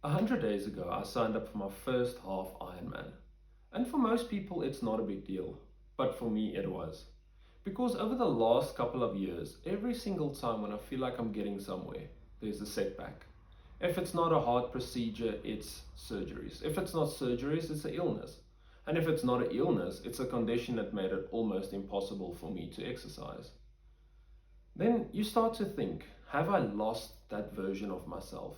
100 days ago, I signed up for my first half Ironman. And for most people, it's not a big deal. But for me, it was. Because over the last couple of years, every single time when I feel like I'm getting somewhere, there's a setback. If it's not a heart procedure, it's surgeries. If it's not surgeries, it's an illness. And if it's not an illness, it's a condition that made it almost impossible for me to exercise. Then you start to think, have I lost that version of myself?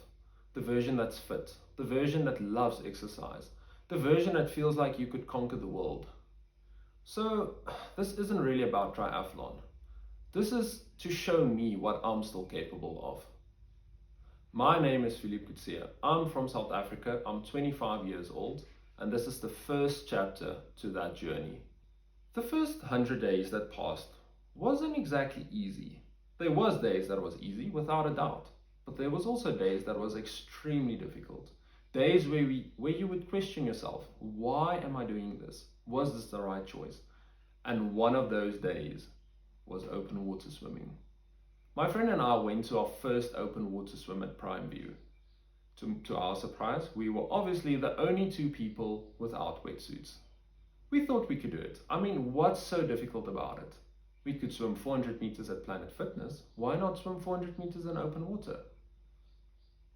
The version that's fit, the version that loves exercise, the version that feels like you could conquer the world. So, this isn't really about triathlon. This is to show me what I'm still capable of. My name is Philippe Kutsia. I'm from South Africa. I'm 25 years old, and this is the first chapter to that journey. The first 100 days that passed wasn't exactly easy. There was days that was easy, without a doubt, but there was also days that was extremely difficult. Days where you would question yourself, why am I doing this? Was this the right choice? And one of those days was open water swimming. My friend and I went to our first open water swim at Prime View. To our surprise, we were obviously the only two people without wetsuits. We thought we could do it. I mean, what's so difficult about it? We could swim 400 meters at Planet Fitness. Why not swim 400 meters in open water?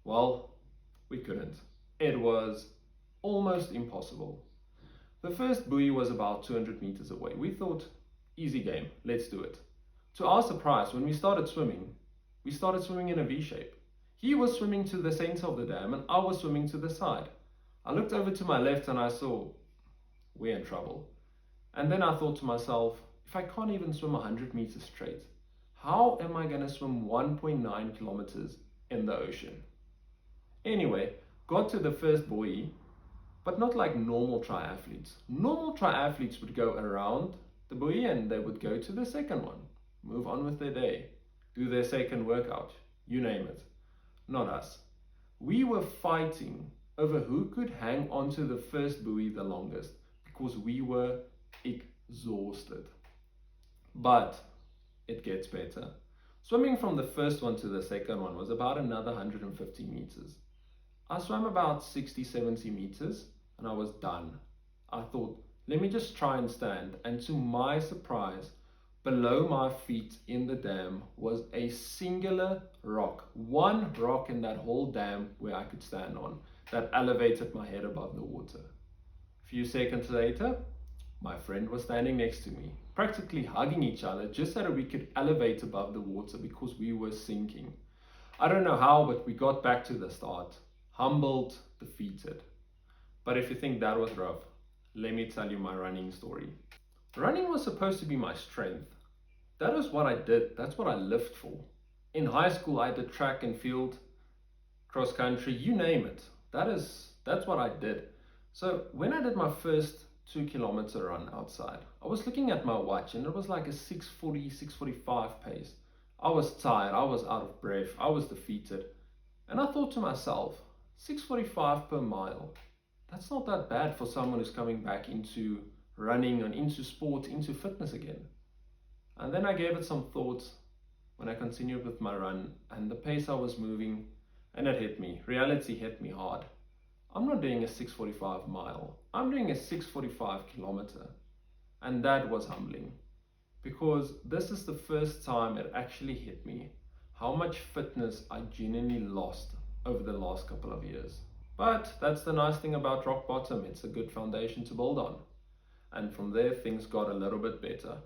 Well, we couldn't. It was almost impossible. The first buoy was about 200 meters away. We thought, easy game, let's do it. To our surprise, when we started swimming in a V shape. He was swimming to the center of the dam and I was swimming to the side. I looked over to my left and I saw, we're in trouble. And then I thought to myself, if I can't even swim 100 meters straight, how am I going to swim 1.9 kilometers in the ocean? Anyway, got to the first buoy, but not like normal triathletes. Normal triathletes would go around the buoy and they would go to the second one, move on with their day, do their second workout, you name it. Not us. We were fighting over who could hang onto the first buoy the longest because we were exhausted. But it gets better. Swimming from the first one to the second one was about another 150 meters. I swam about 60, 70 meters and I was done. I thought, let me just try and stand. And to my surprise, below my feet in the dam was a singular rock. One rock in that whole dam where I could stand on that elevated my head above the water. A few seconds later, my friend was standing next to me, practically hugging each other just so that we could elevate above the water because we were sinking. I don't know how, but we got back to the start. Humbled, defeated. But if you think that was rough, let me tell you my running story. Running was supposed to be my strength. That is what I did. That's what I lived for. In high school, I did track and field, cross country, you name it. That's what I did. So when I did my first 2-kilometer run outside, I was looking at my watch and it was like a 6:40, 6:45 pace. I was tired, I was out of breath, I was defeated. And I thought to myself, 6:45 per mile, that's not that bad for someone who's coming back into running and into sport, into fitness again. And then I gave it some thought when I continued with my run and the pace I was moving, and it hit me. Reality hit me hard. I'm not doing a 6:45 mile. I'm doing a 6:45 kilometer. And that was humbling because this is the first time it actually hit me how much fitness I genuinely lost over the last couple of years. But that's the nice thing about rock bottom. It's a good foundation to build on. And from there, things got a little bit better.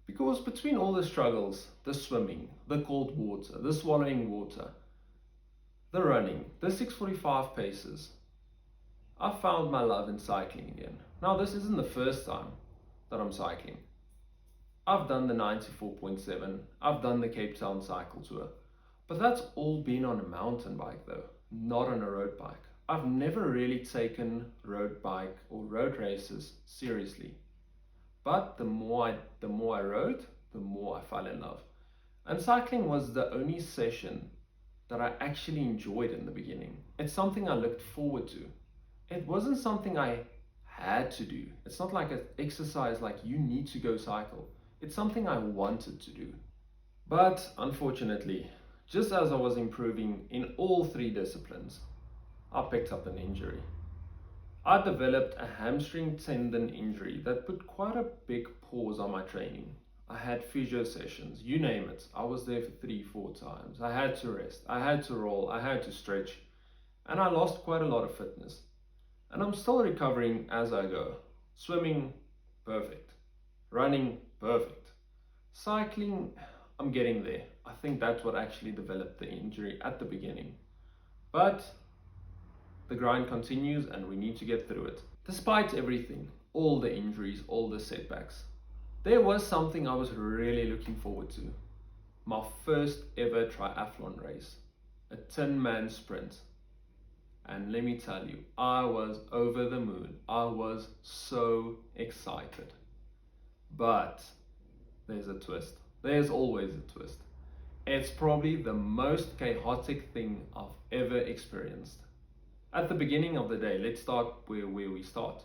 Because between all the struggles, the swimming, the cold water, the swallowing water, the running, the 6:45 paces, I found my love in cycling again. Now, this isn't the first time that I'm cycling. I've done the 94.7, I've done the Cape Town cycle tour, but that's all been on a mountain bike though, not on a road bike. I've never really taken road bike or road races seriously. But the more I rode, the more I fell in love. And cycling was the only session that I actually enjoyed in the beginning. It's something I looked forward to. It wasn't something I had to do. It's not like an exercise like you need to go cycle. It's something I wanted to do. But unfortunately, just as I was improving in all three disciplines, I picked up an injury. I developed a hamstring tendon injury that put quite a big pause on my training. I had physio sessions, you name it. I was there for 3, 4 times. I had to rest, I had to roll, I had to stretch, and I lost quite a lot of fitness. And I'm still recovering as I go. Swimming, perfect. Running, perfect. Cycling, I'm getting there. I think that's what actually developed the injury at the beginning. But the grind continues and we need to get through it. Despite everything, all the injuries, all the setbacks, there was something I was really looking forward to. My first ever triathlon race, a 10-man sprint. And let me tell you, I was over the moon. I was so excited. But there's a twist. There's always a twist. It's probably the most chaotic thing I've ever experienced. At the beginning of the day, let's start where we start.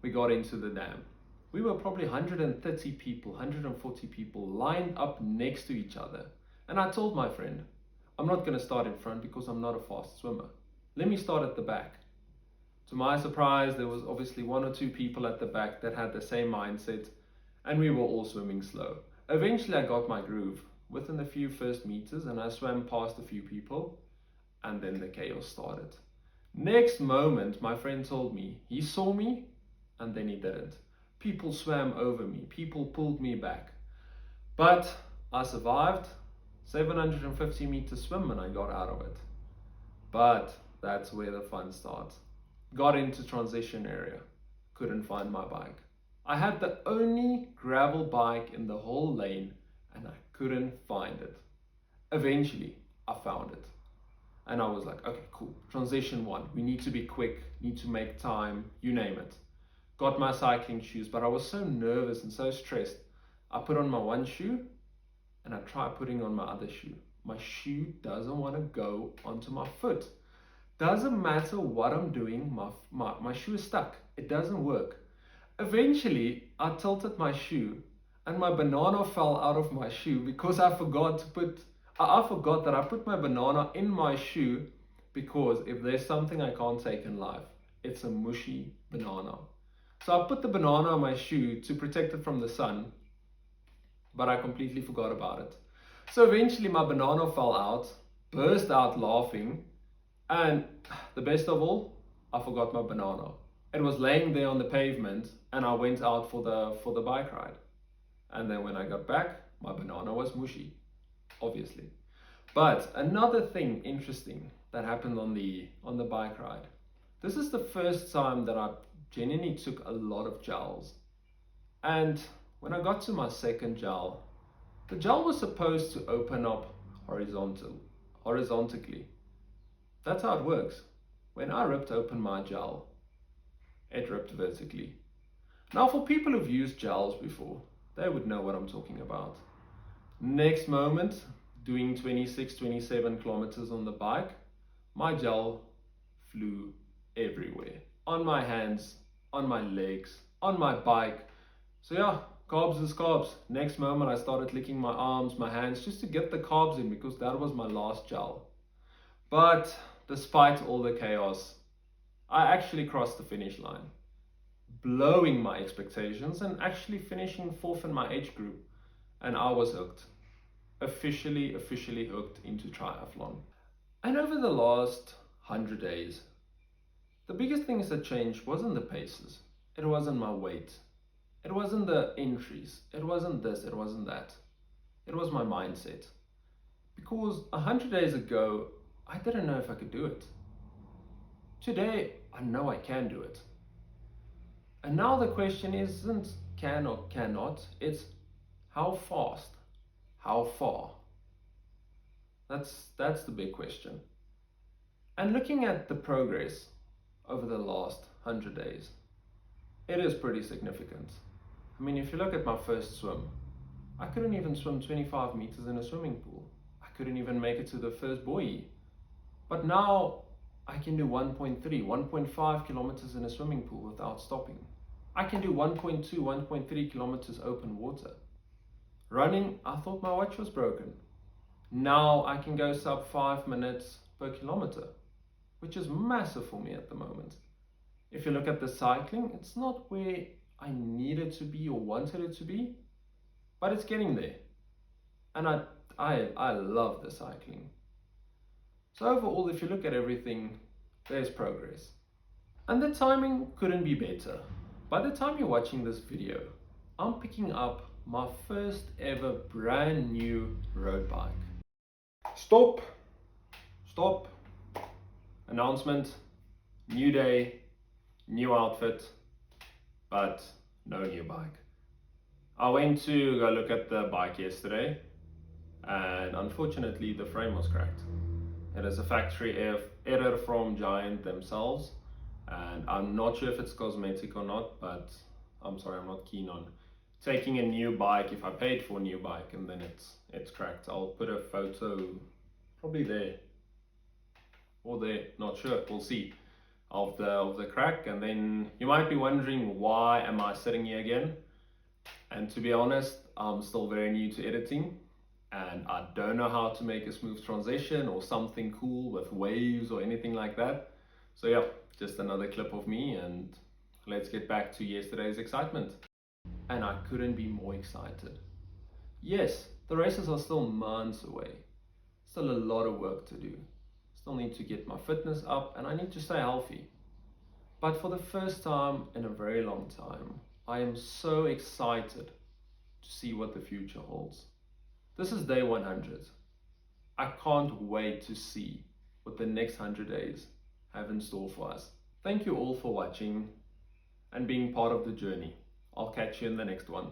We got into the dam. We were probably 130 people, 140 people lined up next to each other. And I told my friend, I'm not going to start in front because I'm not a fast swimmer. Let me start at the back. To my surprise, there was obviously 1 or 2 people at the back that had the same mindset, and we were all swimming slow. Eventually I got my groove within a few first meters and I swam past a few people, and then the chaos started. Next moment, my friend told me he saw me and then he didn't. People swam over me, people pulled me back. But I survived 750 meter swim and I got out of it. But that's where the fun starts. Got into transition area, couldn't find my bike. I had the only gravel bike in the whole lane and I couldn't find it. Eventually, I found it. And I was like, okay, cool. Transition 1, we need to be quick, need to make time, you name it. Got my cycling shoes, but I was so nervous and so stressed. I put on my one shoe and I tried putting on my other shoe. My shoe doesn't want to go onto my foot. Doesn't matter what I'm doing, my shoe is stuck. It doesn't work. Eventually, I tilted my shoe and my banana fell out of my shoe because I forgot that I put my banana in my shoe, because if there's something I can't take in life, it's a mushy banana. So I put the banana on my shoe to protect it from the sun, but I completely forgot about it. So eventually my banana fell out, burst out laughing, and the best of all, I forgot my banana. It was laying there on the pavement and I went out for the bike ride. And then when I got back, my banana was mushy, obviously. But another thing interesting that happened on the bike ride. This is the first time that I genuinely took a lot of gels. And when I got to my second gel, the gel was supposed to open up horizontally. That's how it works. When I ripped open my gel, it ripped vertically. Now for people who've used gels before, they would know what I'm talking about. Next moment, doing 26, 27 kilometers on the bike, my gel flew everywhere. On my hands, on my legs, on my bike. So yeah, carbs is carbs. Next moment I started licking my arms, my hands, just to get the carbs in because that was my last gel. But despite all the chaos, I actually crossed the finish line, blowing my expectations and actually finishing 4th in my age group. And I was hooked. Officially hooked into triathlon. And over the last 100 days, the biggest things that changed wasn't the paces. It wasn't my weight. It wasn't the entries. It wasn't this, it wasn't that. It was my mindset. Because 100 days ago, I didn't know if I could do it. Today, I know I can do it. And now the question isn't can or cannot, it's how fast, how far. That's the big question. And looking at the progress over the last 100 days, it is pretty significant. I mean, if you look at my first swim, I couldn't even swim 25 meters in a swimming pool. I couldn't even make it to the first buoy. But now I can do 1.3, 1.5 kilometers in a swimming pool without stopping. I can do 1.2, 1.3 kilometers open water. Running, I thought my watch was broken. Now I can go sub 5 minutes per kilometer. which is massive for me at the moment. If you look at the cycling, it's not where I need it to be or wanted it to be, but it's getting there. And I love the cycling. So overall, if you look at everything, there's progress. And the timing couldn't be better. By the time you're watching this video, I'm picking up my first ever brand new road bike. Stop! Stop! Announcement, new day, new outfit, but no new bike. I went to go look at the bike yesterday, and unfortunately the frame was cracked. It is a factory error from Giant themselves, and I'm not sure if it's cosmetic or not, but I'm sorry, I'm not keen on taking a new bike if I paid for a new bike and then it's cracked. I'll put a photo probably there or there, not sure, we'll see, of the crack. And then you might be wondering, why am I sitting here again? And to be honest, I'm still very new to editing, and I don't know how to make a smooth transition or something cool with waves or anything like that. So yeah, just another clip of me, and let's get back to yesterday's excitement. And I couldn't be more excited. Yes, the races are still months away. Still a lot of work to do. Still need to get my fitness up, and I need to stay healthy. But for the first time in a very long time, I am so excited to see what the future holds. This is day 100. I can't wait to see what the next 100 days have in store for us. Thank you all for watching and being part of the journey. I'll catch you in the next one.